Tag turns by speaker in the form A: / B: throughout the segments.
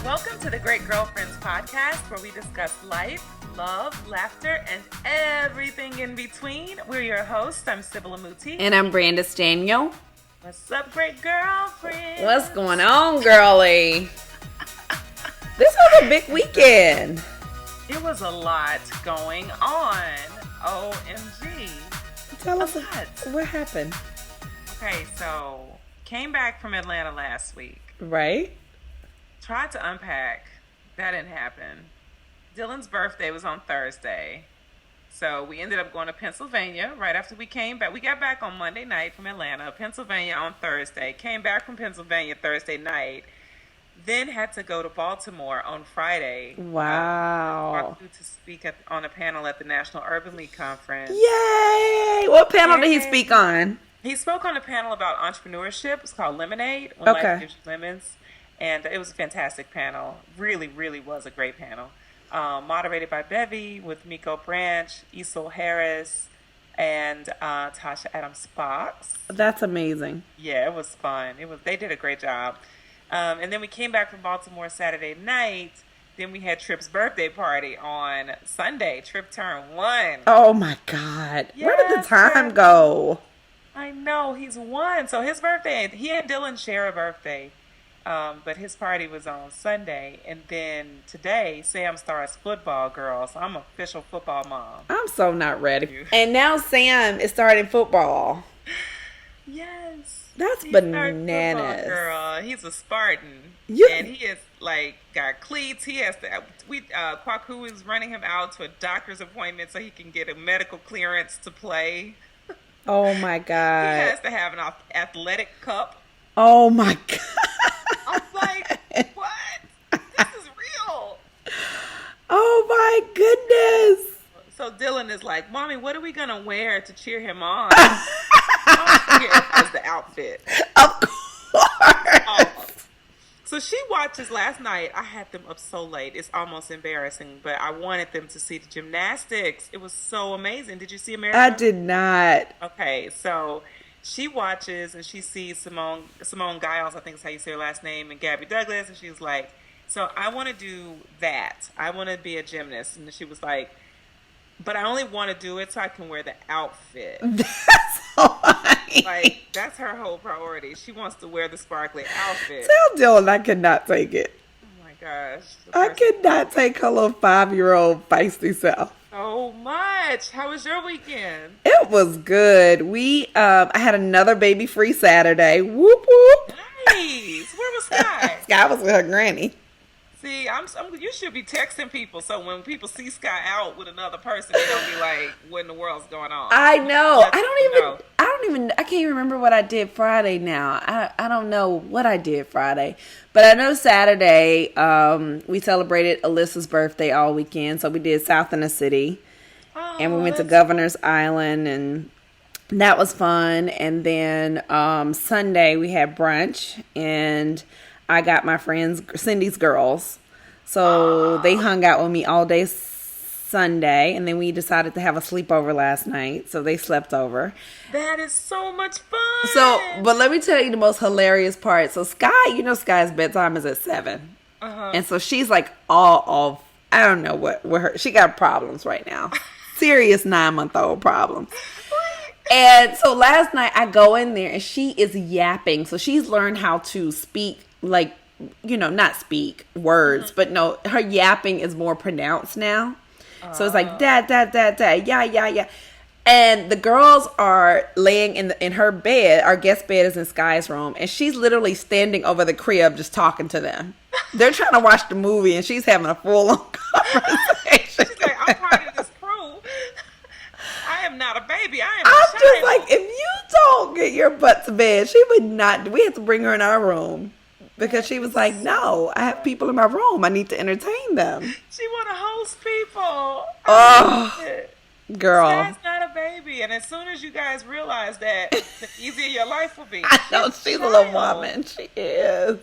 A: Welcome to the Great Girlfriends podcast, where we discuss life, love, laughter, and everything in between. We're your hosts. I'm Sybil Amuti.
B: And I'm Brandis Daniel.
A: What's up, great girlfriends?
B: What's going on, girlie? This was a big weekend.
A: It was a lot going on. OMG.
B: Tell us what happened.
A: Okay, so came back from Atlanta last week.
B: Right?
A: Tried to unpack. That didn't happen. Dylan's birthday was on Thursday. So we ended up going to Pennsylvania right after we came back. We got back on Monday night from Atlanta, Pennsylvania on Thursday. Came back from Pennsylvania Thursday night. Then had to go to Baltimore on Friday.
B: Wow.
A: To speak on a panel at the National Urban League Conference.
B: Yay! What panel did he speak on?
A: He spoke on a panel about entrepreneurship. It's called Lemonade. When
B: Life
A: Gives You Lemons. And it was a fantastic panel. Really, really was a great panel. Moderated by Bevy with Miko Branch, Isol Harris, and Tasha Adams Fox.
B: That's amazing.
A: Yeah, it was fun. They did a great job. And then we came back from Baltimore Saturday night. Then we had Tripp's birthday party on Sunday. Tripp turned 1.
B: Oh my God.
A: Yes,
B: where did the time go?
A: I know, he's 1. So his birthday, he and Dylan share a birthday. But his party was on Sunday. And then today, Sam starts football, girl. So I'm an official football mom.
B: I'm so not ready. And now Sam is starting football.
A: Yes.
B: That's
A: He's
B: bananas.
A: Football, girl. He's a Spartan. And he is got cleats. He has to, Kwaku is running him out to a doctor's appointment so he can get a medical clearance to play.
B: Oh my God.
A: He has to have an athletic cup.
B: Oh my God.
A: I'm like, what? This is real.
B: Oh my goodness.
A: So Dylan is like, Mommy, what are we going to wear to cheer him on? Here is the outfit.
B: Of course.
A: So she watches last night. I had them up so late. It's almost embarrassing, but I wanted them to see the gymnastics. It was so amazing. Did you see America?
B: I did not.
A: Okay, so she watches and she sees Simone Giles, I think is how you say her last name, and Gabby Douglas, and she's like, so I want to do that. I want to be a gymnast. And she was like, but I only want to do it so I can wear the outfit.
B: That's funny.
A: Like, that's her whole priority. She wants to wear the sparkly outfit.
B: Tell Dylan I could not take it.
A: Oh my gosh.
B: I could not take her little 5-year-old feisty self.
A: So much. How was your weekend?
B: It was good. I had another baby-free Saturday. Whoop whoop.
A: Nice. Where was Sky?
B: Sky was with her granny.
A: See, you should be texting people so when people see Sky out with another person, they don't be like, "What in the world's going on?"
B: I know. I can't even remember what I did Friday now. I don't know what I did Friday, but I know Saturday we celebrated Alyssa's birthday all weekend, so we did South in the City, and we went to Governor's Island, and that was fun. And then Sunday we had brunch, and I got my friends, Cindy's girls. So they hung out with me all day Sunday. And then we decided to have a sleepover last night. So they slept over.
A: That is so much fun.
B: But let me tell you the most hilarious part. So Sky's bedtime is at 7. And so she's like all off. I don't know what her, she got problems right now. Serious 9-month-old problems. And so last night I go in there and she is yapping. So she's learned how to speak, not speak words, but no, her yapping is more pronounced now. So it's like dad, dad, dad, dad, yeah. And the girls are laying in her bed. Our guest bed is in Sky's room, and she's literally standing over the crib just talking to them. They're trying to watch the movie, and she's having a full-on conversation.
A: She's like, I'm part of this crew. I am not a baby. I'm
B: just like, if you don't get your butt to bed, she would not. We had to bring her in our room. Because she was like, no, I have people in my room. I need to entertain them.
A: She want to host people.
B: Oh, girl.
A: Sky's not a baby. And as soon as you guys realize that, the easier your life will be.
B: I know, she's a little woman. She is.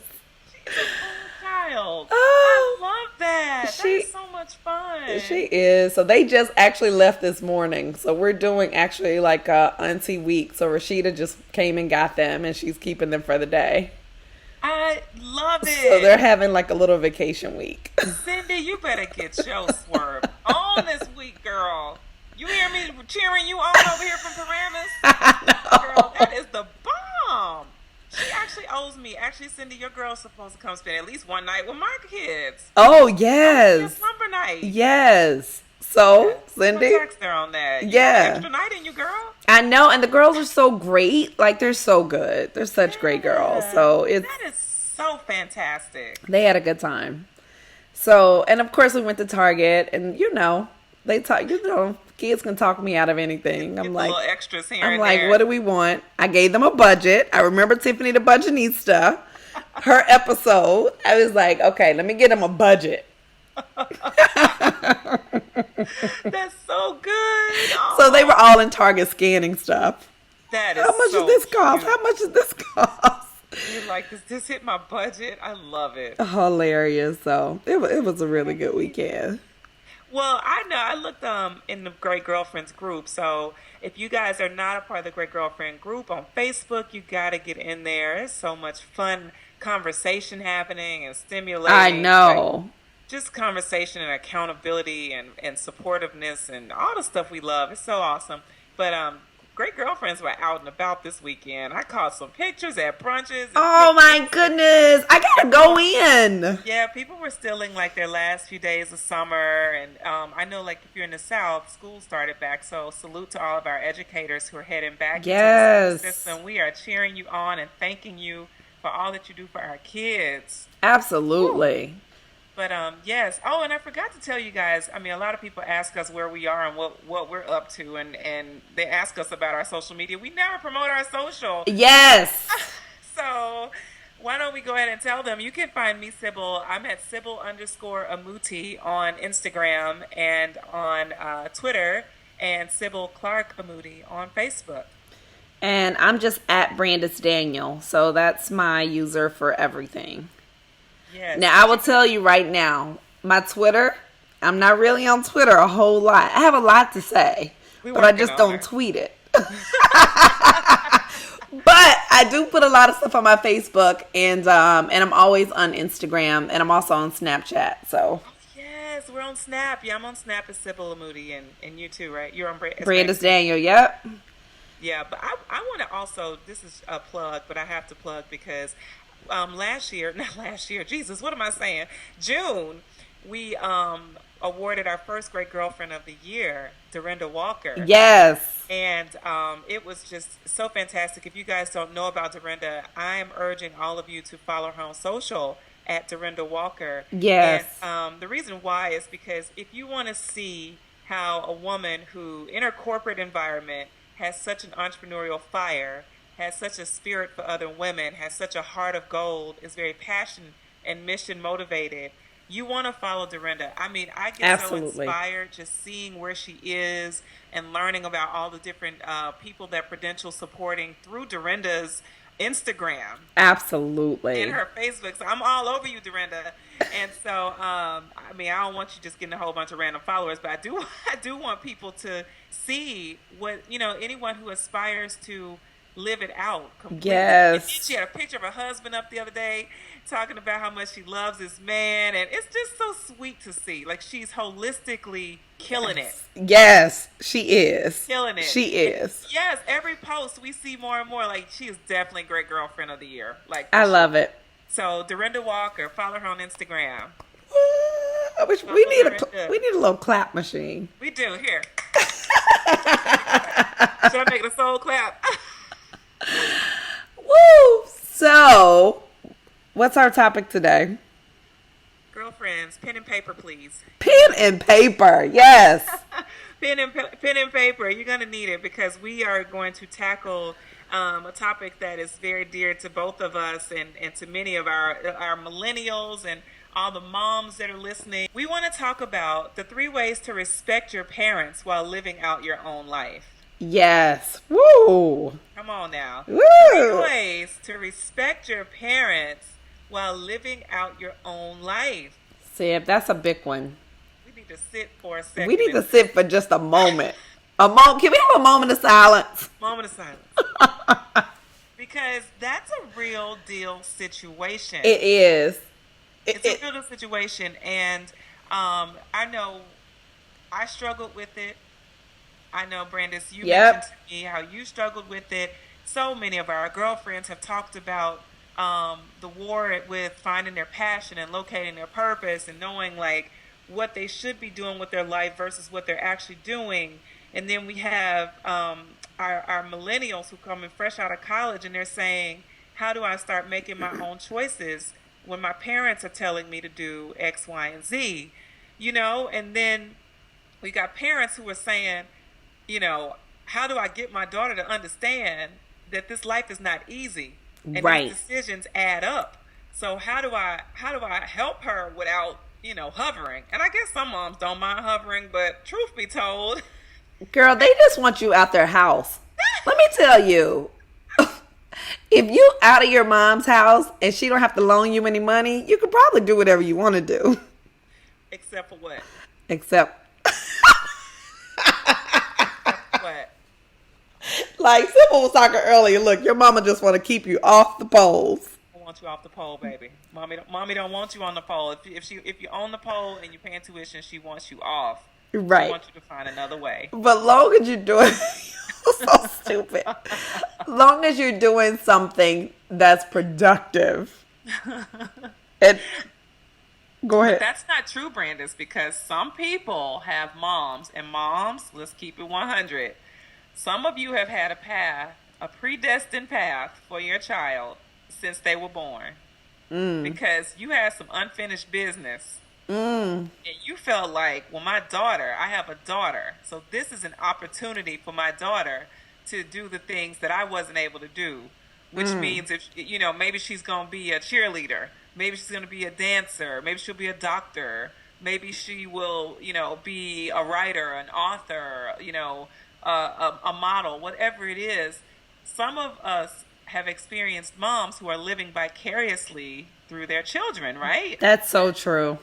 A: She's a cool child.
B: Oh,
A: I love that. That is so much fun.
B: She is. So they just actually left this morning. So we're doing actually like a auntie week. So Rashida just came and got them, and she's keeping them for the day.
A: I love it.
B: So they're having like a little vacation week.
A: Cindy, you better get your swerve on this week, girl. You hear me cheering you on over here from Paramus? Girl, that is the bomb. She actually owes me. Actually, Cindy, your girl's supposed to come spend at least one night with my kids.
B: Oh, yes.
A: Slumber night.
B: Yes. So,
A: Yeah.
B: Cindy?
A: I'll text her on that. You
B: Yeah.
A: got an extra night in you, girl.
B: I know, and the girls are so great. Like, they're so good. They're such great girls. So, it's
A: That is so fantastic.
B: they had a good time. So, and of course, we went to Target, and they talk. Kids can talk me out of anything.
A: Get
B: I'm
A: the
B: like,
A: little extras here
B: I'm
A: and
B: like,
A: there.
B: what do we want? I gave them a budget. I remember Tiffany the Budgetnista, her episode. I was like, okay, let me get them a budget.
A: That's so good.
B: So they were all in Target scanning stuff.
A: That is
B: How much
A: so
B: does this cost?
A: cute.
B: How much does this cost?
A: You're like, does this hit my budget? I love it.
B: Hilarious. So it was a really good weekend.
A: Well, I know. I looked in the Great Girlfriends group. So if you guys are not a part of the Great Girlfriend group on Facebook, you got to get in there. There's so much fun conversation happening and stimulating.
B: I know.
A: Like, just conversation and accountability and supportiveness and all the stuff we love. It's so awesome. But Great Girlfriends were out and about this weekend. I caught some pictures at brunches. And
B: Oh my goodness. I gotta go in.
A: yeah, people were still in like their last few days of summer. And I know like if you're in the South, school started back. So salute to all of our educators who are heading back
B: Yes.
A: into the system. We are cheering you on and thanking you for all that you do for our kids.
B: Absolutely.
A: But yes. Oh, and I forgot to tell you guys. I mean, a lot of people ask us where we are and what we're up to, and they ask us about our social media. We never promote our social.
B: Yes.
A: So why don't we go ahead and tell them? You can find me, Sybil. I'm at Sybil_Amuti on Instagram and on Twitter, and Sybil Clark Amuti on Facebook.
B: And I'm just at Brandis Daniel. So that's my user for everything.
A: Yes.
B: Now, I will tell you right now, my Twitter, I'm not really on Twitter a whole lot. I have a lot to say, but I just don't tweet it. But I do put a lot of stuff on my Facebook, and I'm always on Instagram, and I'm also on Snapchat. So
A: Yes, we're on Snap. Yeah, I'm on Snap as Sybil Amuti, and you too, right? You're on
B: Brandis Daniel, yep.
A: Yeah, but I want to also, this is a plug, but I have to plug because Jesus, what am I saying? June, we awarded our first Great Girlfriend of the Year, Dorinda Walker.
B: Yes.
A: And it was just so fantastic. If you guys don't know about Dorinda, I am urging all of you to follow her on social at Dorinda Walker.
B: Yes.
A: And the reason why is because if you want to see how a woman who, in her corporate environment, has such an entrepreneurial fire, has such a spirit for other women, has such a heart of gold, is very passionate and mission motivated, you want to follow Dorinda. I mean, I get
B: Absolutely.
A: so inspired just seeing where she is and learning about all the different people that Prudential's supporting through Dorinda's Instagram.
B: Absolutely.
A: And her Facebook. So I'm all over you, Dorinda. And so, I mean, I don't want you just getting a whole bunch of random followers, but I do want people to see what, anyone who aspires to live it out completely.
B: Yes.
A: And she had a picture of her husband up the other day talking about how much she loves this man, and it's just so sweet to see. Like, she's holistically killing it.
B: Yes, she is.
A: Killing it.
B: She is.
A: Yes, every post we see more and more. Like, she is definitely Great Girlfriend of the Year. Like,
B: I love it.
A: So Dorinda Walker, follow her on Instagram.
B: I wish we need a little clap machine.
A: We do. Here. Should I make the soul clap?
B: Woo! So, what's our topic today?
A: Girlfriends, pen and paper, please.
B: Pen and paper, yes.
A: Pen and paper. You're going to need it because we are going to tackle a topic that is very dear to both of us and to many of our millennials and all the moms that are listening. We want to talk about the 3 ways to respect your parents while living out your own life.
B: Yes. Woo!
A: Come on now.
B: Woo!
A: 3 ways to respect your parents while living out your own life.
B: See, that's a big one.
A: We need to sit for a second.
B: We need to sit for just a moment. Can we have a moment of silence?
A: Moment of silence. because that's a real deal situation.
B: It is.
A: It's a real deal situation, and I know I struggled with it. I know, Brandis, you mentioned to me how you struggled with it. So many of our girlfriends have talked about the war with finding their passion and locating their purpose and knowing like what they should be doing with their life versus what they're actually doing. And then we have our millennials who come in fresh out of college and they're saying, how do I start making my own choices when my parents are telling me to do X, Y, and Z? You know, and then we got parents who are saying, you know, how do I get my daughter to understand that this life is not easy and these decisions add up? So how do I help her without, you know, hovering? And I guess some moms don't mind hovering, but truth be told,
B: girl, they just want you out their house. Let me tell you, if you out of your mom's house and she don't have to loan you any money, you could probably do whatever you want to do.
A: Except for what?
B: Except
A: what?
B: Like Sybil was talking earlier, look, your mama just want to keep you off the poles.
A: I want you off the pole, baby. Mommy don't want you on the pole. If you own the pole and you're paying tuition, she wants you off.
B: Right.
A: She wants you to find another way.
B: But long as you're doing so stupid. Long as you're doing something that's productive. And go ahead.
A: But that's not true, Brandis, because some people have moms, and moms, let's keep it 100. Some of you have had a path, a predestined path for your child since they were born. Because you had some unfinished business. And you felt like, well, my daughter, I have a daughter, so this is an opportunity for my daughter to do the things that I wasn't able to do, which means if, you know, maybe she's going to be a cheerleader, maybe she's going to be a dancer, maybe she'll be a doctor, maybe she will, you know, be a writer, an author, you know, a model, whatever it is. Some of us have experienced moms who are living vicariously through their children, right?
B: That's so true.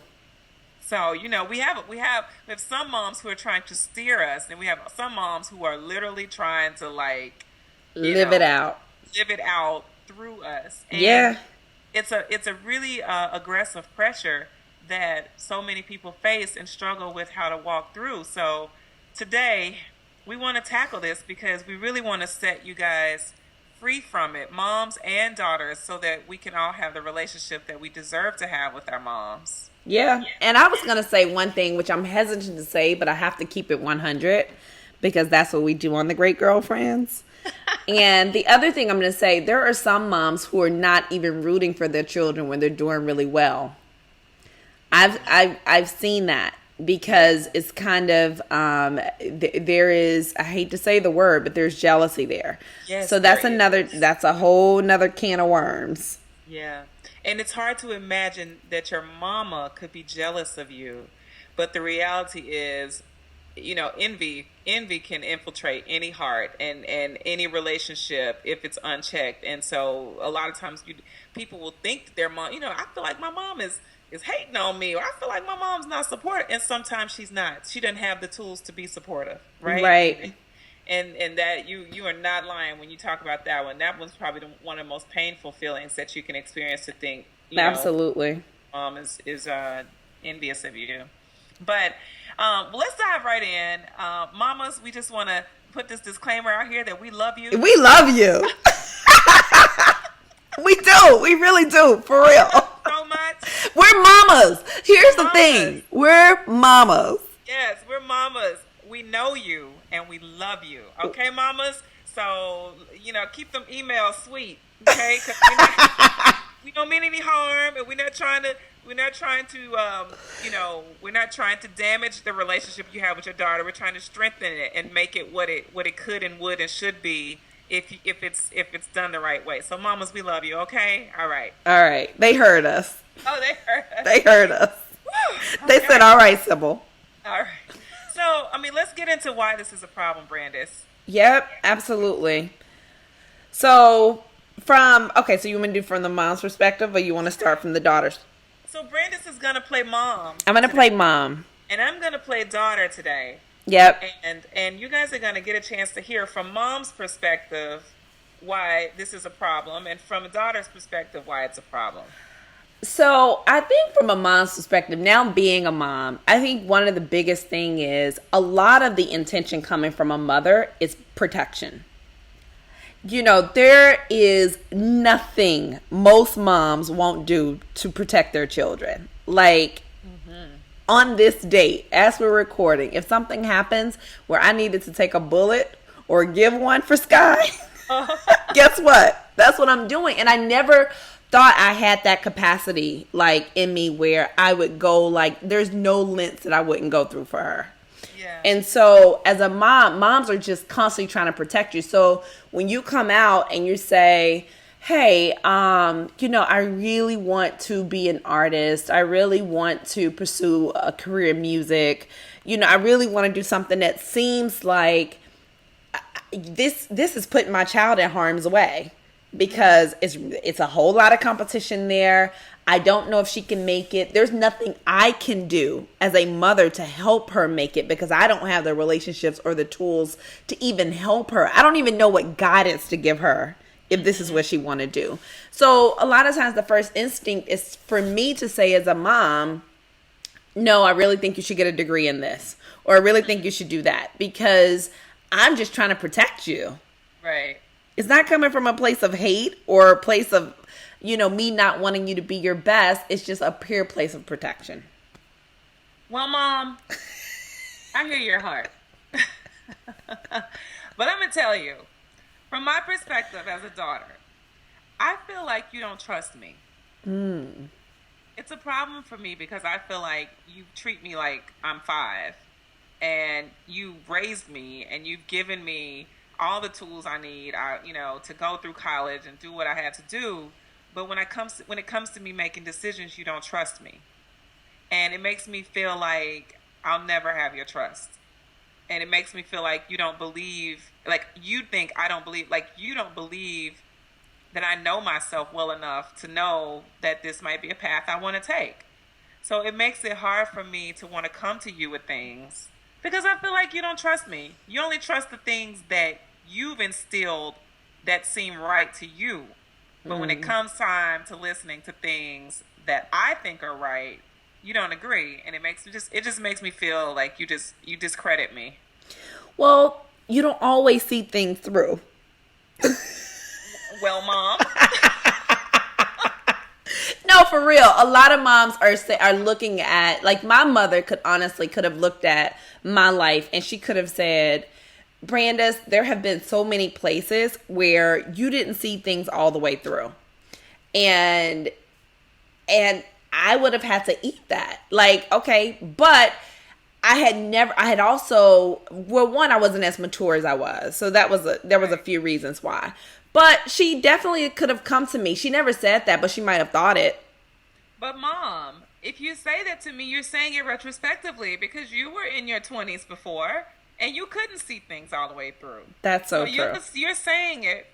A: So, you know, we have some moms who are trying to steer us, and we have some moms who are literally trying to like
B: live it out
A: through us.
B: And
A: it's a really aggressive pressure that so many people face and struggle with how to walk through. So today we want to tackle this because we really want to set you guys free from it, moms and daughters, so that we can all have the relationship that we deserve to have with our moms.
B: Yeah. And I was going to say one thing, which I'm hesitant to say, but I have to keep it 100 because that's what we do on The Great Girlfriends. And the other thing I'm going to say, there are some moms who are not even rooting for their children when they're doing really well. I've seen that because it's kind of, there is, I hate to say the word, but there's jealousy there.
A: Yes,
B: so that's a whole nother can of worms.
A: Yeah. And it's hard to imagine that your mama could be jealous of you. But the reality is, you know, envy can infiltrate any heart and any relationship if it's unchecked. And so a lot of times people will think that their mom, you know, I feel like my mom is hating on me, or I feel like my mom's not supportive. And sometimes she's not. She doesn't have the tools to be supportive, right?
B: Right.
A: And that you are not lying when you talk about that one. That one's probably one of the most painful feelings that you can experience, to think,
B: absolutely,
A: mom is envious of you. But let's dive right in. Mamas, we just want to put this disclaimer out here that we love you.
B: We love you. We do. We really do. For real.
A: So much.
B: We're mamas. Here's the thing. We're mamas.
A: Yes, we're mamas. We know you and we love you. Okay, mamas? So, you know, keep them emails sweet. Okay? 'Cause we don't mean any harm, and we're not trying to damage the relationship you have with your daughter. We're trying to strengthen it and make it what it could and would and should be if it's done the right way. So mamas, we love you, okay? All right.
B: They heard us.
A: Oh, they heard us.
B: They heard us.
A: Woo!
B: They said, all right, Sybil.
A: All right. So, I mean, let's get into why this is a problem, Brandis.
B: Yep, absolutely. So, so you want to do from the mom's perspective, or you want to start from the daughter's?
A: So, Brandis is going to play mom.
B: I'm going to play mom.
A: And I'm going to play daughter today.
B: Yep.
A: And you guys are going to get a chance to hear from mom's perspective why this is a problem, and from a daughter's perspective, why it's a problem.
B: So I think from a mom's perspective, now being a mom, I think one of the biggest thing is a lot of the intention coming from a mother is protection. You know, there is nothing most moms won't do to protect their children. Like, on this date, as we're recording, if something happens where I needed to take a bullet or give one for Sky, guess what? That's what I'm doing. And I never thought I had that capacity, like, in me where I would go, like, there's no lengths that I wouldn't go through for her.
A: Yeah.
B: And so as a mom, moms are just constantly trying to protect you. So when you come out and you say, hey, you know, I really want to be an artist. I really want to pursue a career in music. You know, I really want to do something that seems like this is putting my child in harm's way, because it's a whole lot of competition there. I don't know if she can make it. There's nothing I can do as a mother to help her make it, because I don't have the relationships or the tools to even help her. I don't even know what guidance to give her if this is what she want to do. So a lot of times the first instinct is for me to say as a mom, no, I really think you should get a degree in this, or I really think you should do that, because I'm just trying to protect you.
A: Right.
B: It's not coming from a place of hate or a place of, you know, me not wanting you to be your best. It's just a pure place of protection.
A: Well, Mom, I hear your heart. But I'm going to tell you, from my perspective as a daughter, I feel like you don't trust me. It's a problem for me because I feel like you treat me like I'm 5, and you raised me and you've given me all the tools I need, you know, to go through college and do what I had to do. But when it comes to me making decisions, you don't trust me. And it makes me feel like I'll never have your trust. And it makes me feel like you don't believe, like you think I don't believe, like you don't believe that I know myself well enough to know that this might be a path I want to take. So it makes it hard for me to want to come to you with things because I feel like you don't trust me. You only trust the things that you've instilled that seem right to you. But when it comes time to listening to things that I think are right, you don't agree. And it just makes me feel like you discredit me.
B: Well, you don't always see things through.
A: Well, Mom.
B: No, for real. A lot of moms are looking at, like, my mother could have looked at my life and she could have said, Brandis, there have been so many places where you didn't see things all the way through. And I would have had to eat that. Like, okay, but I wasn't as mature as I was. So there was a few reasons why. But she definitely could have come to me. She never said that, but she might have thought it.
A: But Mom, if you say that to me, you're saying it retrospectively because you were in your 20s before and you couldn't see things all the way through.
B: That's so true.
A: You're saying it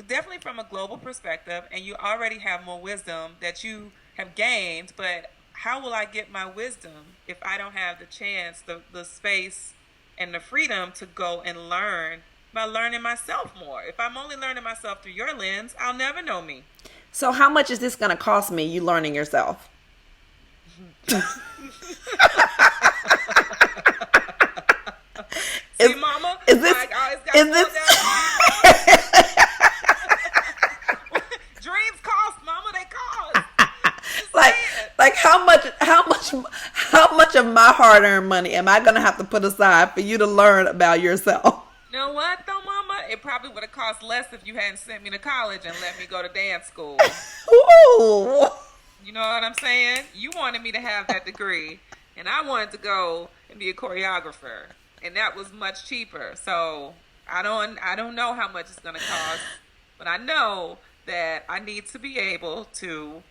A: definitely from a global perspective, and you already have more wisdom that you have gained. But how will I get my wisdom if I don't have the chance, the space, and the freedom to go and learn by learning myself more? If I'm only learning myself through your lens, I'll never know me.
B: So how much is this going to cost me, you learning yourself?
A: See, Mama? Is this... Dreams cost, Mama. They cost.
B: Like how much of my hard-earned money am I going to have to put aside for you to learn about yourself?
A: You know what, though, Mama? It probably would have cost less if you hadn't sent me to college and let me go to dance school.
B: Ooh.
A: You know what I'm saying? You wanted me to have that degree, and I wanted to go and be a choreographer, and that was much cheaper. So I don't know how much it's going to cost, but I know that I need to be able to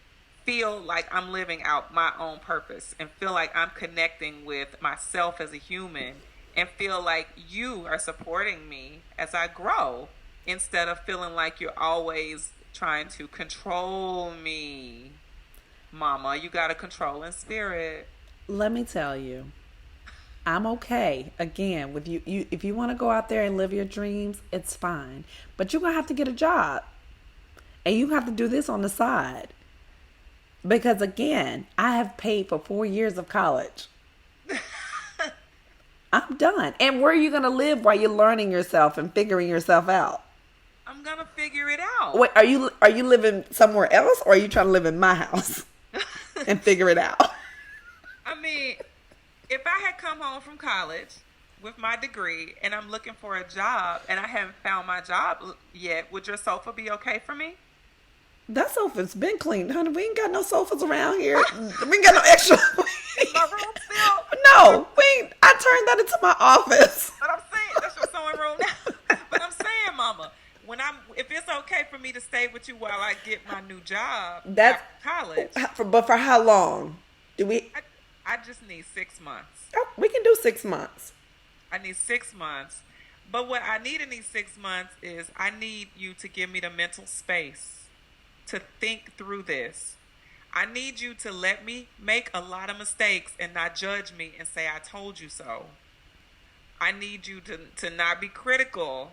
A: feel like I'm living out my own purpose and feel like I'm connecting with myself as a human and feel like you are supporting me as I grow instead of feeling like you're always trying to control me. Mama, you got a controlling spirit.
B: Let me tell you, I'm okay. Again, with you if you want to go out there and live your dreams, it's fine. But you're gonna have to get a job. And you have to do this on the side. Because again, I have paid for 4 years of college. I'm done. And where are you gonna live while you're learning yourself and figuring yourself out?
A: I'm gonna figure it out.
B: Wait, are you living somewhere else, or are you trying to live in my house and figure it out?
A: I mean, if I had come home from college with my degree and I'm looking for a job and I haven't found my job yet, would your sofa be okay for me?
B: That sofa's been cleaned, honey. We ain't got no sofas around here. We ain't got no extra.
A: My room still?
B: No, I turned that into my office.
A: But I'm saying, that's your sewing room now. But I'm saying, Mama, if it's okay for me to stay with you while I get my new job after college.
B: But for how long?
A: I just need 6 months.
B: Oh, we can do 6 months.
A: I need 6 months. But what I need in these 6 months is I need you to give me the mental space to think through this. I need you to let me make a lot of mistakes and not judge me and say, I told you so. I need you to not be critical.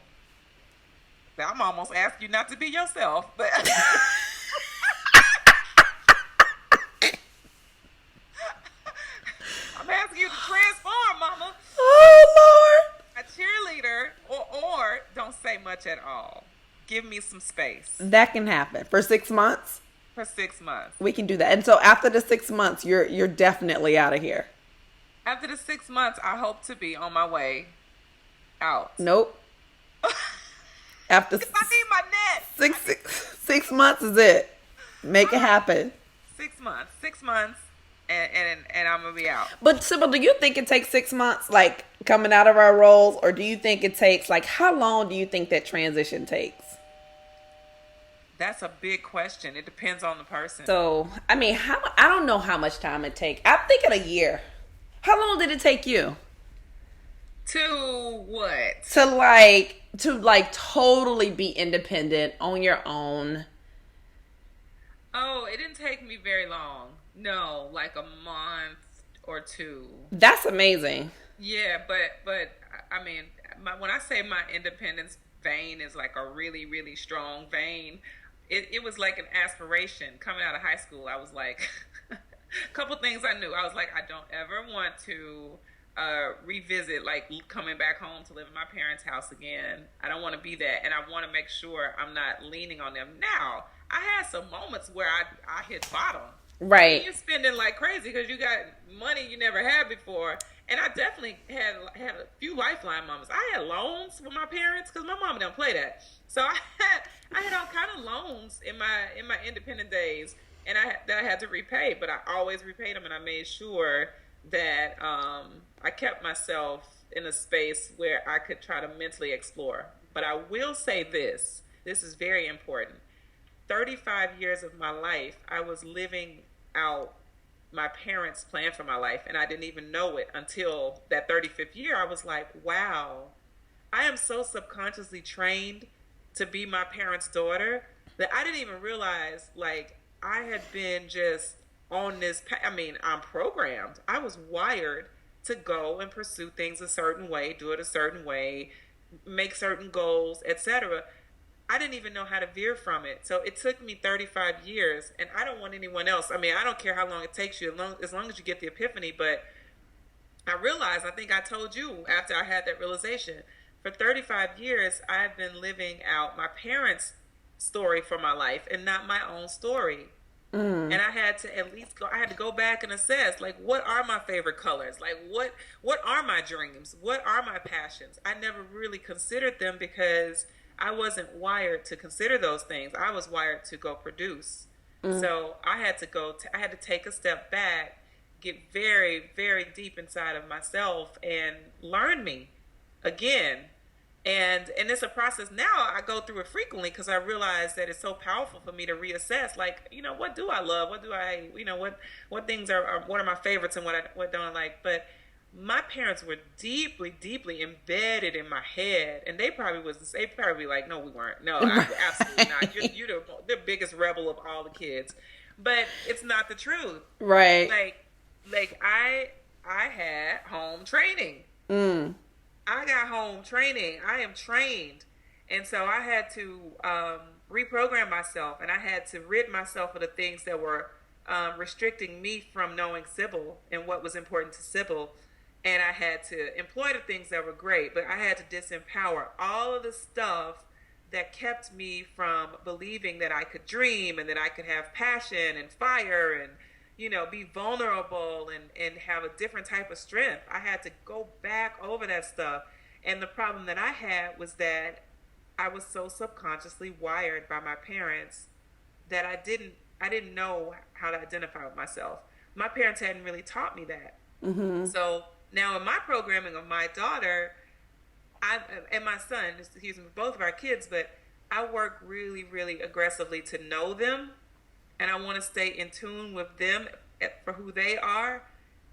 A: I'm almost asking you not to be yourself, but I'm asking you to transform, Mama.
B: Oh, Lord.
A: A cheerleader or don't say much at all. Give me some space.
B: That can happen. For 6 months?
A: For 6 months.
B: We can do that. And so after the 6 months, you're definitely out of here.
A: After the 6 months, I hope to be on my way out.
B: Nope. After
A: I need my net.
B: 6 months is it. Make it happen.
A: 6 months. 6 months, and I'm gonna be out.
B: But Sybil, do you think it takes 6 months, like coming out of our roles, or do you think it takes, like, how long do you think that transition takes?
A: That's a big question. It depends on the person.
B: So, I mean, I don't know how much time it takes. I'm thinking a year. How long did it take you?
A: To what?
B: To totally be independent on your own.
A: Oh, it didn't take me very long. No, like a month or two.
B: That's amazing.
A: Yeah, but I mean, when I say my independence vein is like a really, really strong vein, it was like an aspiration. Coming out of high school, I was like, a couple things I knew. I was like, I don't ever want to revisit, like, coming back home to live in my parents' house again. I don't want to be that, and I want to make sure I'm not leaning on them. Now, I had some moments where I hit bottom.
B: Right.
A: You're spending like crazy because you got money you never had before. And I definitely had a few lifeline moments. I had loans with my parents because my mama don't play that. So I had all kind of loans in my independent days, and that I had to repay. But I always repaid them, and I made sure that I kept myself in a space where I could try to mentally explore. But I will say this is very important. 35 years of my life, I was living out my parents' plan for my life, and I didn't even know it until that 35th year. I was like, wow, I am so subconsciously trained to be my parents' daughter that I didn't even realize, like, I had been just on this I'm programmed. I was wired to go and pursue things a certain way, do it a certain way, make certain goals, etc. I didn't even know how to veer from it. So it took me 35 years, and I don't want anyone else. I mean, I don't care how long it takes you, as long as you get the epiphany. But I realized, I think I told you after I had that realization, for 35 years, I've been living out my parents' story for my life and not my own story. And I had to at least go back and assess, like, what are my favorite colors? Like, what are my dreams? What are my passions? I never really considered them because I wasn't wired to consider those things. I was wired to go produce. So I had to take a step back, get very, very deep inside of myself and learn me again. And it's a process now. I go through it frequently because I realize that it's so powerful for me to reassess, like, what do I love? What do I, what things what are my favorites and what don't I like? But my parents were deeply, deeply embedded in my head, and they probably be like, no, we weren't. No, absolutely not. You're the biggest rebel of all the kids. But it's not the truth.
B: Right.
A: Like I had home training. I got home training. I am trained. And so I had to reprogram myself, and I had to rid myself of the things that were restricting me from knowing Sybil and what was important to Sybil. And I had to employ the things that were great, but I had to disempower all of the stuff that kept me from believing that I could dream and that I could have passion and fire and, you know, be vulnerable and have a different type of strength. I had to go back over that stuff. And the problem that I had was that I was so subconsciously wired by my parents that I didn't know how to identify with myself. My parents hadn't really taught me that. Mm-hmm. So now in my programming of my daughter, and my son, excuse me, both of our kids, but I work really, really aggressively to know them, and I want to stay in tune with them for who they are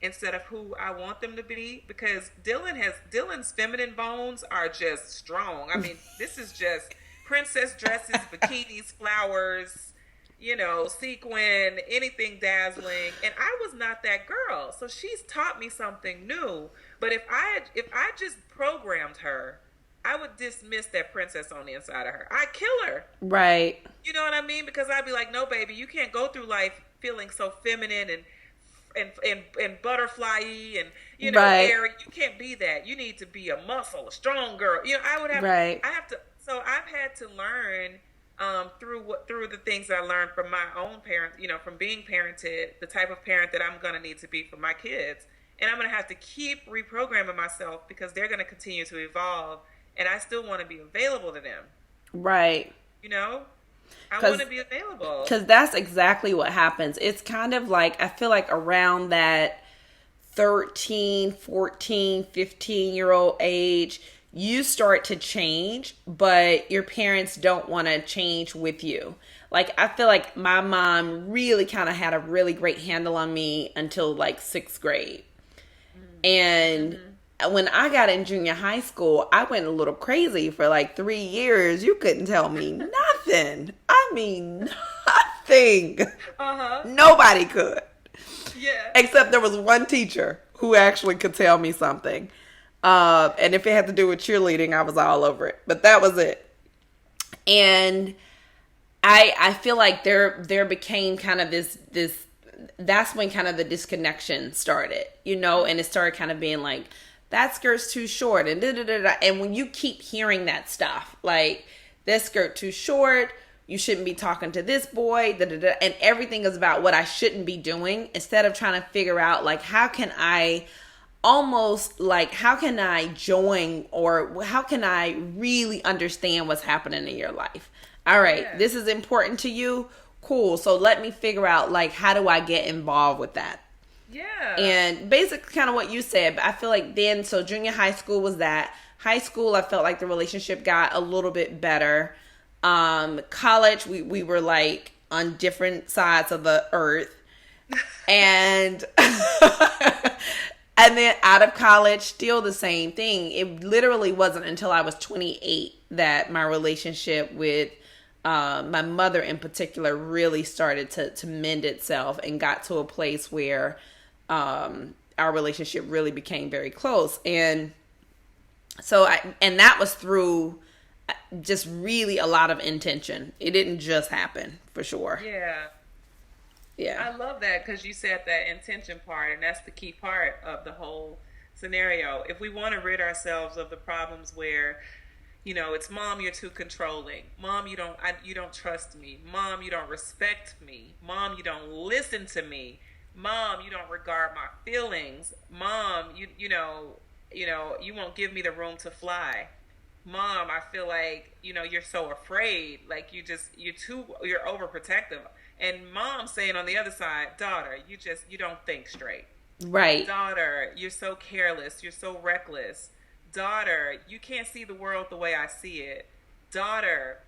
A: instead of who I want them to be, because Dylan's feminine bones are just strong. I mean, this is just princess dresses, bikinis, flowers, you know, sequin, anything dazzling. And I was not that girl. So she's taught me something new. But if I just programmed her, I would dismiss that princess on the inside of her. I'd kill her.
B: Right.
A: You know what I mean? Because I'd be like, no, baby, you can't go through life feeling so feminine and butterfly-y and, you know, airy. You can't be that. You need to be a muscle, a strong girl. You know, so I've had to learn through the things I learned from my own parents, you know, from being parented, the type of parent that I'm going to need to be for my kids. And I'm going to have to keep reprogramming myself because they're going to continue to evolve, and I still want to be available to them.
B: Right.
A: You know? I want to be available.
B: Because that's exactly what happens. It's kind of like, I feel like around that 13, 14, 15-year-old age, you start to change, but your parents don't want to change with you. Like, I feel like my mom really kind of had a really great handle on me until like 6th grade. And when I got in junior high school, I went a little crazy for like 3 years. You couldn't tell me nothing. I mean, nothing. Nobody could.
A: Yeah.
B: Except there was one teacher who actually could tell me something. And if it had to do with cheerleading, I was all over it. But that was it. And I feel like there became kind of this that's when kind of the disconnection started, you know, and it started kind of being like, that skirt's too short and da-da-da-da. And when you keep hearing that stuff, like, this skirt too short, you shouldn't be talking to this boy, da-da-da, and everything is about what I shouldn't be doing, instead of trying to figure out, like, how can I join, or how can I really understand what's happening in your life? All right, This is important to you. Cool. So let me figure out, like, how do I get involved with that?
A: Yeah.
B: And basically kind of what you said, but I feel like then, so junior high school was that. High school, I felt like the relationship got a little bit better. College, we were like on different sides of the earth. And and then out of college, still the same thing. It literally wasn't until I was 28 that my relationship with my mother in particular really started to mend itself and got to a place where our relationship really became very close. And so that was through just really a lot of intention. It didn't just happen, for sure.
A: Yeah. I love that, because you said that intention part, and that's the key part of the whole scenario. If we want to rid ourselves of the problems where, you know, it's, Mom, you're too controlling. Mom, you don't trust me. Mom, you don't respect me. Mom, you don't listen to me. Mom, you don't regard my feelings. Mom, you know, you won't give me the room to fly. Mom, I feel like, you know, you're so afraid. Like, you're overprotective. And Mom saying on the other side, daughter, you don't think straight.
B: Right.
A: Daughter, you're so careless. You're so reckless. Daughter, you can't see the world the way I see it. Daughter,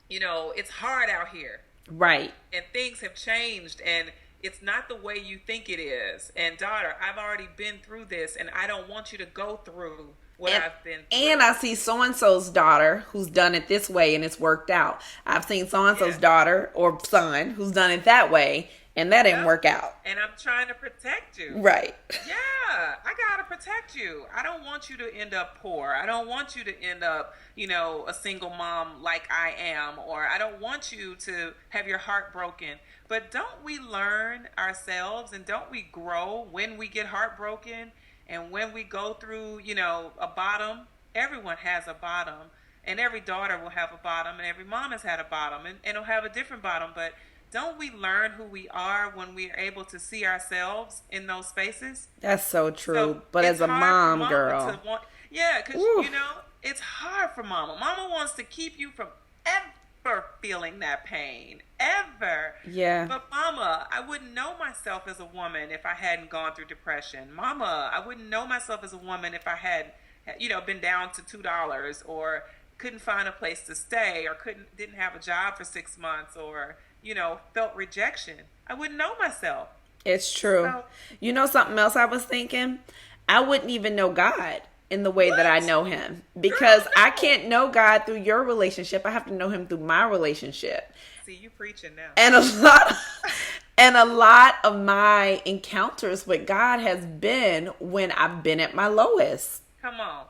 A: you know, it's hard out here.
B: Right. And
A: things have changed, and it's not the way you think it is. And daughter, I've already been through this, and I don't want you to go through what I've been through.
B: And I see so-and-so's daughter who's done it this way and it's worked out. I've seen so-and-so's daughter or son who's done it that way And that didn't work out.
A: And I'm trying to protect you.
B: Right.
A: Yeah, I gotta protect you. I don't want you to end up poor. I don't want you to end up, a single mom like I am, or I don't want you to have your heart broken. But don't we learn ourselves, and don't we grow when we get heartbroken and when we go through, a bottom? Everyone has a bottom, and every daughter will have a bottom, and every mom has had a bottom, and it'll have a different bottom. But don't we learn who we are when we are able to see ourselves in those spaces?
B: That's so true. But as a mom, girl.
A: Because, it's hard for mama. Mama wants to keep you from ever feeling that pain. Ever.
B: Yeah.
A: But mama, I wouldn't know myself as a woman if I hadn't gone through depression. Mama, I wouldn't know myself as a woman if I had, been down to $2 or couldn't find a place to stay or didn't have a job for 6 months or felt rejection. I wouldn't know myself.
B: It's true. So, something else I was thinking? I wouldn't even know God in the way that I know him. Because I can't know God through your relationship. I have to know him through my relationship.
A: See, you preaching now.
B: And a lot of my encounters with God has been when I've been at my lowest.
A: Come on.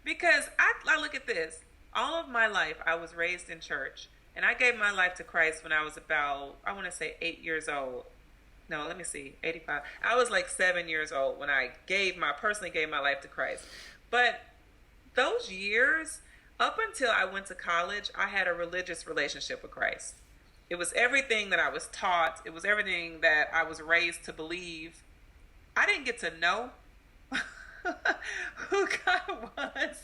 A: Because I look at this. All of my life, I was raised in church. And I gave my life to Christ when I was about, I want to say 8 years old. No, let me see, 85. I was like 7 years old when I personally gave my life to Christ. But those years, up until I went to college, I had a religious relationship with Christ. It was everything that I was taught. It was everything that I was raised to believe. I didn't get to know who God was.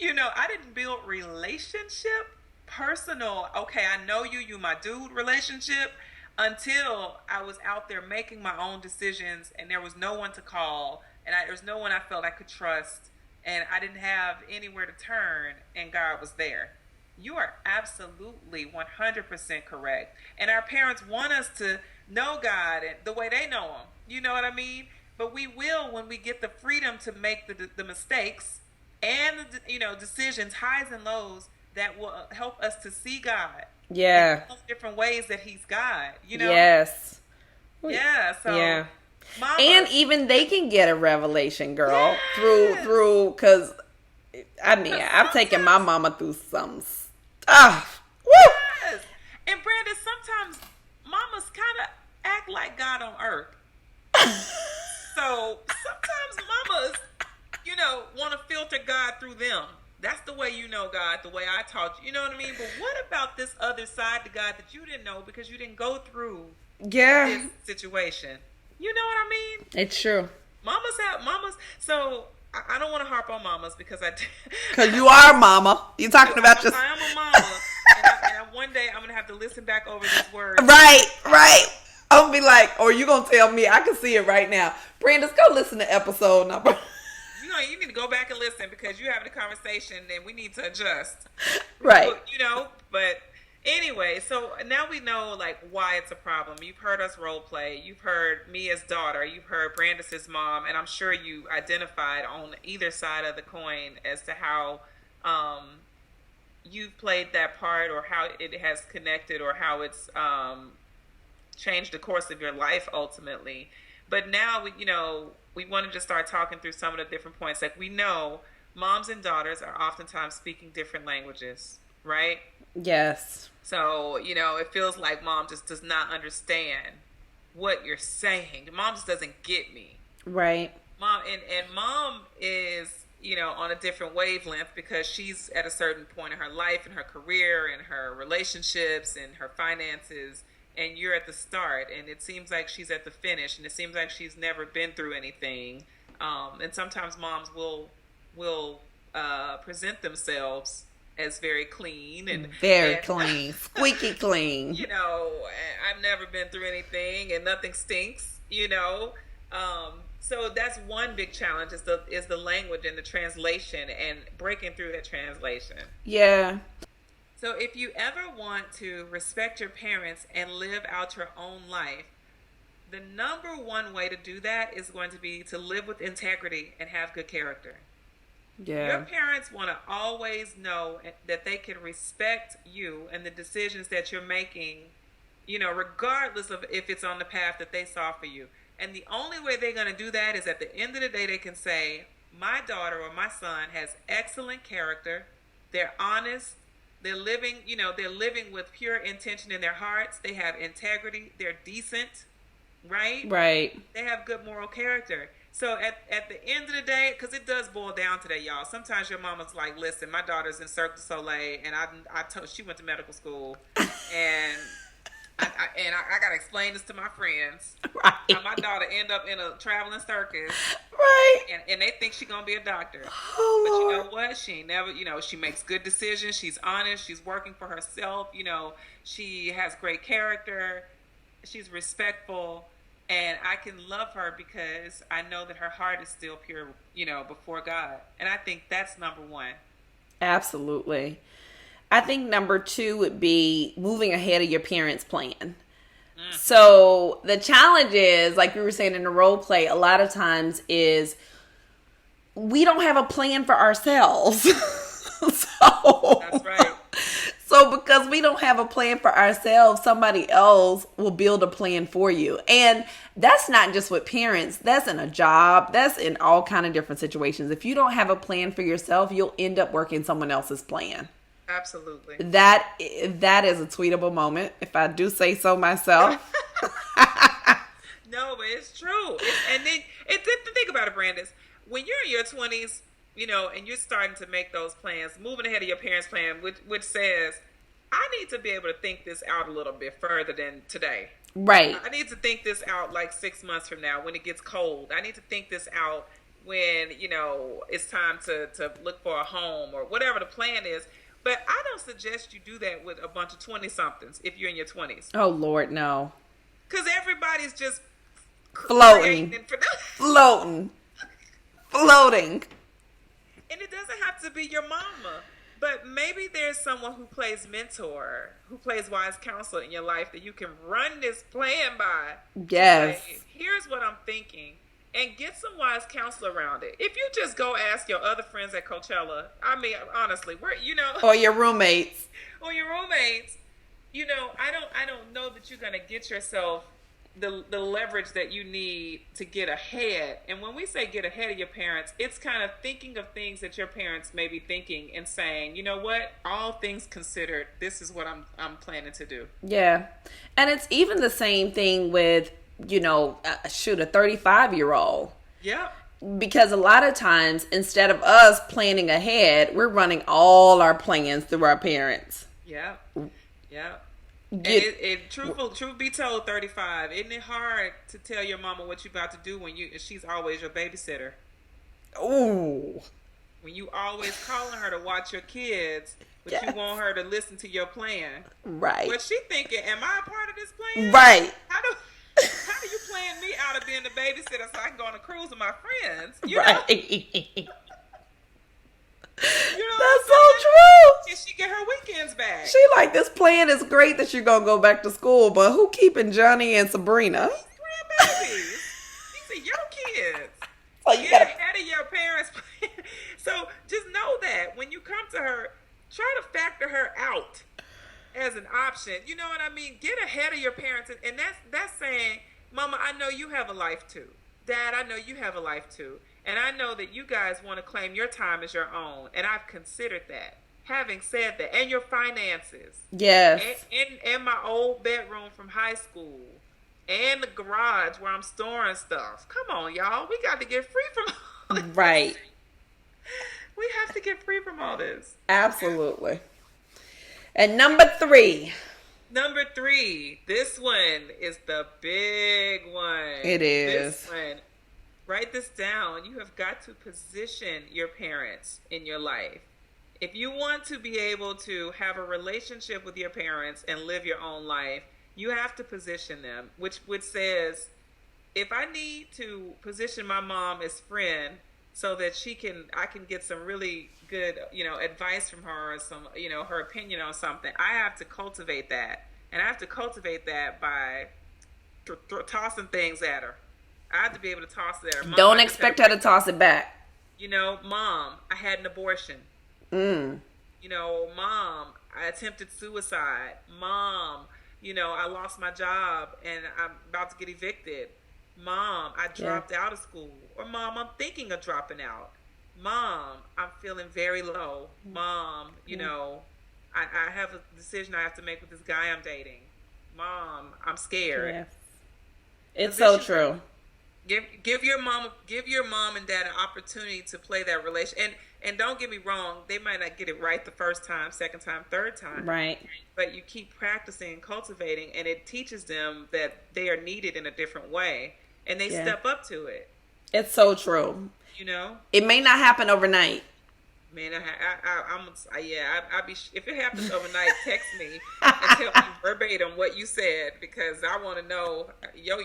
A: I didn't build relationship. Personal, okay, I know you my dude relationship, until I was out there making my own decisions and there was no one to call and there was no one I felt I could trust and I didn't have anywhere to turn and God was there. You are absolutely 100% correct. And our parents want us to know God the way they know him. You know what I mean? But we will when we get the freedom to make the mistakes and the decisions, highs and lows, that will help us to see God.
B: Yeah.
A: In different ways that he's God,
B: Yes.
A: Yeah, so.
B: Yeah.
A: Mama.
B: And even they can get a revelation, girl, through, because, I've taken my mama through some stuff. Woo!
A: Yes. And Brandon, sometimes mamas kind of act like God on earth. So sometimes mamas, want to filter God through them. That's the way you know God, the way I taught you. You know what I mean? But what about this other side to God that you didn't know because you didn't go through this situation? You know what I mean?
B: It's true.
A: Mamas. So I don't want to harp on mamas because
B: because you are a mama. You're talking about your.
A: I am a mama, and one day I'm gonna have to listen back over this word.
B: Right. I'm gonna be like, or you gonna tell me? I can see it right now. Brandis, go listen to episode number.
A: You need to go back and listen because you're having a conversation and we need to adjust.
B: Right.
A: But anyway, so now we know why it's a problem. You've heard us role play. You've heard me as daughter. You've heard Brandis' mom. And I'm sure you identified on either side of the coin as to how you've played that part or how it has connected or how it's changed the course of your life ultimately. But now, we want to just start talking through some of the different points. We know moms and daughters are oftentimes speaking different languages, right?
B: Yes.
A: So, it feels like mom just does not understand what you're saying. Mom just doesn't get me.
B: Right.
A: Mom, and mom is, on a different wavelength because she's at a certain point in her life and her career and her relationships and her finances. And you're at the start, and it seems like she's at the finish, and it seems like she's never been through anything. And sometimes moms will present themselves as very clean and
B: clean, squeaky clean.
A: I've never been through anything, and nothing stinks. So that's one big challenge is the language and the translation and breaking through that translation.
B: Yeah.
A: So if you ever want to respect your parents and live out your own life, the number one way to do that is going to be to live with integrity and have good character.
B: Yeah.
A: Your parents want to always know that they can respect you and the decisions that you're making regardless of if it's on the path that they saw for you. And the only way they're going to do that is at the end of the day, they can say, my daughter or my son has excellent character. They're honest. They're living, they're living with pure intention in their hearts. They have integrity. They're decent, right?
B: Right.
A: They have good moral character. So at the end of the day, because it does boil down to that, y'all. Sometimes your mama's like, listen, my daughter's in Cirque du Soleil, and I told she went to medical school, and I gotta explain this to my friends.
B: Right.
A: How my daughter end up in a traveling circus.
B: Right.
A: And they think she's gonna be a doctor.
B: Oh,
A: but
B: Lord.
A: you know what? She ain't never, she makes good decisions. She's honest. She's working for herself. She has great character. She's respectful. And I can love her because I know that her heart is still pure, before God. And I think that's number one.
B: Absolutely. I think number 2 would be moving ahead of your parents' plan. So the challenge is, like we were saying in the role play, a lot of times is we don't have a plan for ourselves.
A: That's right.
B: So because we don't have a plan for ourselves, somebody else will build a plan for you. And that's not just with parents. That's in a job. That's in all kind of different situations. If you don't have a plan for yourself, you'll end up working someone else's plan.
A: Absolutely.
B: That is a tweetable moment, if I do say so myself.
A: No, but it's true. And then think about it, Brandis. When you're in your 20s, and you're starting to make those plans, moving ahead of your parents' plan, which says, I need to be able to think this out a little bit further than today.
B: Right.
A: I need to think this out like 6 months from now when it gets cold. I need to think this out when, it's time to look for a home or whatever the plan is. But I don't suggest you do that with a bunch of 20-somethings if you're in your 20s.
B: Oh, Lord, no.
A: Because everybody's just
B: floating.
A: And it doesn't have to be your mama. But maybe there's someone who plays mentor, who plays wise counselor in your life that you can run this plan by.
B: Yes.
A: Say, here's what I'm thinking. And get some wise counsel around it. If you just go ask your other friends at Coachella, I mean, honestly,
B: or your roommates.
A: I don't know that you're gonna get yourself the leverage that you need to get ahead. And when we say get ahead of your parents, it's kind of thinking of things that your parents may be thinking and saying, you know what, all things considered, this is what I'm planning to do.
B: Yeah. And it's even the same thing with, a 35-year-old.
A: Yeah.
B: Because a lot of times, instead of us planning ahead, we're running all our plans through our parents.
A: Yeah. Yeah. And truth be told, 35, isn't it hard to tell your mama what you're about to do when she's always your babysitter?
B: Ooh.
A: When you always calling her to watch your kids, but yes. You want her to listen to your plan.
B: Right.
A: But she thinking, am I a part of this plan?
B: Right.
A: How do you plan me out of being the babysitter so I can go on a cruise with my friends?
B: Right.
A: That's
B: so true.
A: And she get her weekends back.
B: She like, this plan is great that you're going to go back to school, but who keeping Johnny and Sabrina?
A: Grandbabies. These are your kids.
B: So you
A: get ahead of your parents' plan. So just know that when you come to her, try to factor her out as an option. You know what I mean? Get ahead of your parents. And that's saying, Mama, I know you have a life too. Dad, I know you have a life too. And I know that you guys want to claim your time as your own. And I've considered that. Having said that, and your finances.
B: Yes.
A: And my old bedroom from high school. And the garage where I'm storing stuff. Come on, y'all. We got to get free from all this.
B: Right.
A: We have to get free from all this.
B: Absolutely. And number 3.
A: Number 3. This one is the big one.
B: It is.
A: This one. Write this down. You have got to position your parents in your life. If you want to be able to have a relationship with your parents and live your own life, you have to position them, which says, if I need to position my mom as friend so that I can get some really good, advice from her or some, her opinion on something, I have to cultivate that. And I have to cultivate that by tossing things at her. I have to be able to toss it at her. Mom,
B: don't expect her to toss it back.
A: Mom, I had an abortion.
B: Mom,
A: I attempted suicide. Mom, I lost my job and I'm about to get evicted. Mom, I dropped out of school. Or Mom, I'm thinking of dropping out. Mom, I'm feeling very low. Mom, I have a decision I have to make with this guy I'm dating. Mom, I'm scared.
B: Yes. It's so true.
A: Give your mom and dad an opportunity to play that relation. And don't get me wrong, they might not get it right the first time, second time, third time.
B: Right.
A: But you keep practicing and cultivating, and it teaches them that they are needed in a different way, and they step up to it.
B: It's so true. It may not happen overnight.
A: Man, I'll be. If it happens overnight, text me and tell me verbatim what you said, because I want to know. Your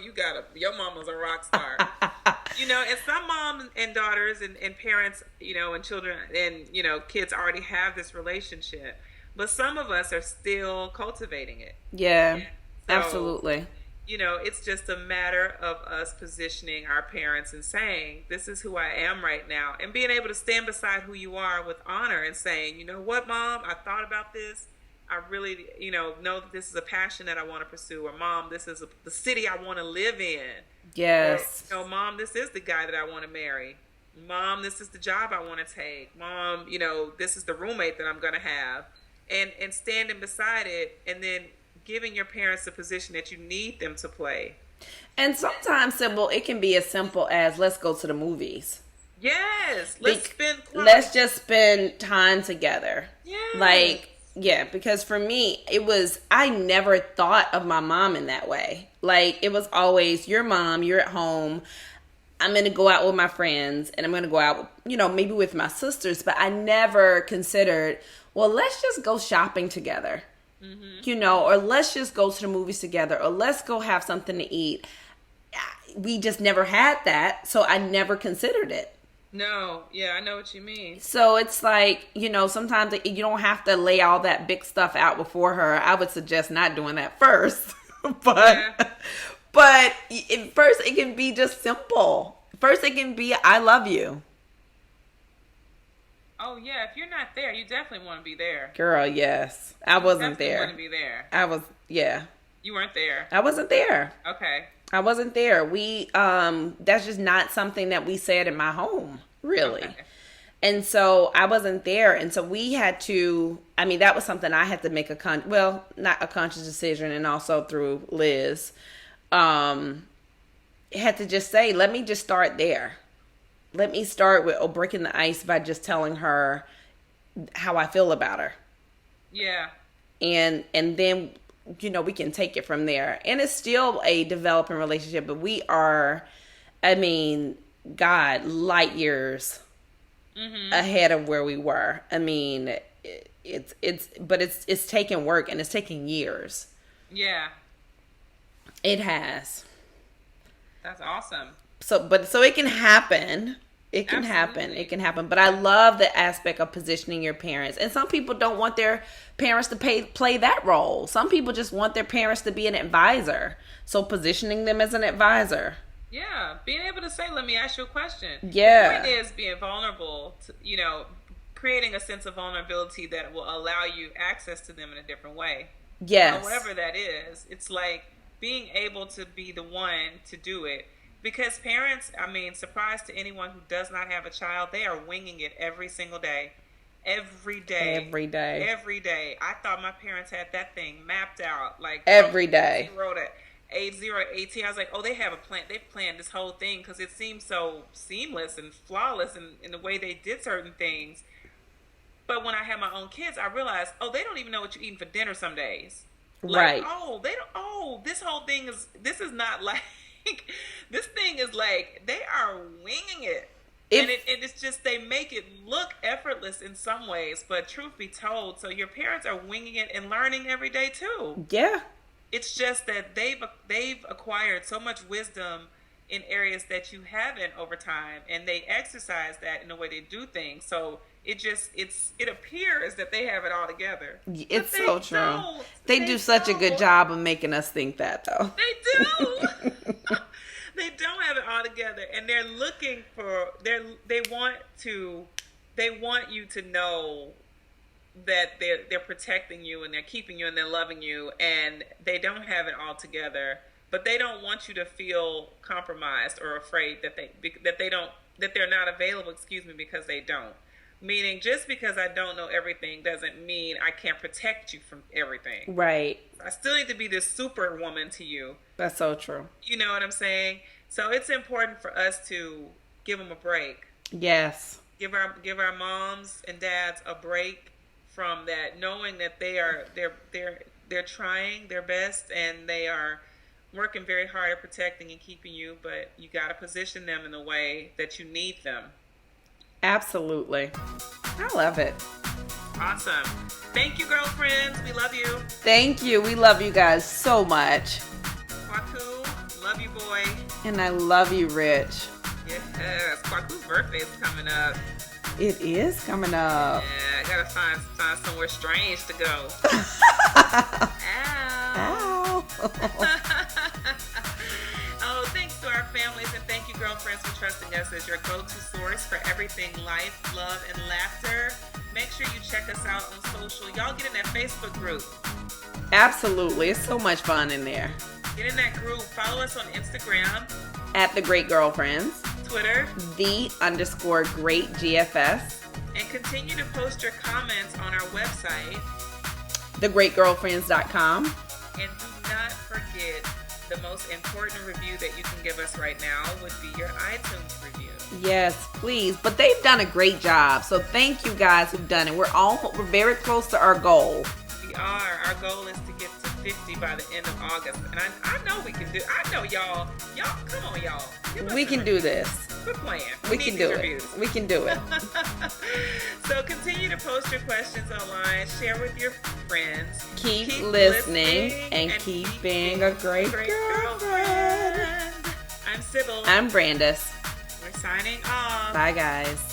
A: mama's a rock star. And some moms and daughters and parents, and children and kids already have this relationship, but some of us are still cultivating it.
B: Yeah, absolutely.
A: It's just a matter of us positioning our parents and saying, this is who I am right now. And being able to stand beside who you are with honor and saying, you know what, Mom, I thought about this. I really, know that this is a passion that I want to pursue. Or, Mom, this is the city I want to live in.
B: Yes.
A: Or, Mom, this is the guy that I want to marry. Mom, this is the job I want to take. Mom, this is the roommate that I'm going to have. And standing beside it, and then giving your parents the position that you need them to play.
B: And sometimes, Sybil, it can be as simple as, let's go to the movies.
A: Yes. Let's
B: just spend time together.
A: Yeah.
B: Because for me, I never thought of my mom in that way. It was always, your mom, you're at home. I'm going to go out with my friends, and I'm going to go out, maybe with my sisters. But I never considered, well, let's just go shopping together. Mm-hmm. Or let's just go to the movies together, or let's go have something to eat. We just never had that, so I never considered it.
A: No, yeah, I know what you mean.
B: So it's like, sometimes you don't have to lay all that big stuff out before her. I would suggest not doing that first. But first it can be just simple. First it can be, I love you.
A: Oh, yeah. If you're not there, you definitely want to be there.
B: Girl, yes. I wasn't there.
A: You want to be there.
B: You
A: weren't there.
B: I wasn't there.
A: Okay.
B: I wasn't there. That's just not something that we said in my home, really. Okay. And so I wasn't there. And so we had to, that was something I had to make not a conscious decision, and also through Liz, had to just say, let me just start there. Let me start with breaking the ice by just telling her how I feel about her. Yeah. And then, we can take it from there. And it's still a developing relationship, but we are, light years ahead of where we were. It's taken work, and it's taken years.
A: Yeah.
B: It has.
A: That's awesome.
B: So it can happen. It can happen. It can happen. But I love the aspect of positioning your parents. And some people don't want their parents to play that role. Some people just want their parents to be an advisor. So positioning them as an advisor.
A: Yeah. Being able to say, let me ask you a question.
B: Yeah.
A: The point is being vulnerable, to, creating a sense of vulnerability that will allow you access to them in a different way.
B: Yes.
A: Whatever that is. It's like being able to be the one to do it. Because parents, surprise to anyone who does not have a child, they are winging it every single day. Every day.
B: Every day.
A: Every day. I thought my parents had that thing mapped out.
B: Every day.
A: 0 to 18. I was like, oh, they have a plan. They've planned this whole thing because it seems so seamless and flawless in the way they did certain things. But when I had my own kids, I realized, they don't even know what you're eating for dinner some days.
B: Right.
A: This whole thing this is not like, this thing is like, they are winging it. And it's just, they make it look effortless in some ways, but truth be told, so your parents are winging it and learning every day too.
B: Yeah. It's
A: just that they've acquired so much wisdom in areas that you haven't over time, and they exercise that in the way they do things. So it appears that they have it all together.
B: It's so true. They do such a good job of making us think that, though.
A: They do. They don't have it all together, and they're looking for they want you to know that they're protecting you and they're keeping you and they're loving you, and they don't have it all together, but they don't want you to feel compromised or afraid that they're not available, excuse me, because they don't. Meaning, just because I don't know everything doesn't mean I can't protect you from everything.
B: Right.
A: I still need to be this superwoman to you.
B: That's so true.
A: You know what I'm saying? So it's important for us to give them a break.
B: Yes.
A: Give our moms and dads a break from that, knowing that they're trying their best and they are working very hard at protecting and keeping you, but you got to position them in the way that you need them.
B: Absolutely. I love it.
A: Awesome. Thank you, girlfriends. We love you.
B: Thank you. We love you guys so much.
A: Kwaku, love you, boy.
B: And I love you, Rich.
A: Yes, Kwaku's birthday is coming up.
B: It is coming up.
A: Yeah, I gotta find somewhere strange to go. Ow. Oh, thanks to our families, and thank you, girlfriends, for trusting us as your go-to source for everything life, love, and laughter. Make sure you check us out on social. Y'all get in that Facebook group.
B: Absolutely. It's so much fun in there.
A: Get in that group. Follow us on Instagram.
B: At The Great Girlfriends.
A: Twitter.
B: _Great GFS.
A: And continue to post your comments on our website.
B: thegreatgirlfriends.com.
A: And do not forget, the most important review that you can give us right now would be your iTunes review.
B: Yes, please. But they've done a great job. So thank you guys who've done it. We're very close to our goal.
A: We are. Our goal is to get to 50 by the end of August. And I know we can do it. I know y'all. Come on, y'all.
B: We can do this.
A: Quit playing.
B: We can do it. We can do it.
A: So continue to post your questions online. Share with your friends.
B: Keep listening and keep being a great girlfriend.
A: I'm Sybil.
B: I'm Brandis.
A: We're signing off.
B: Bye, guys.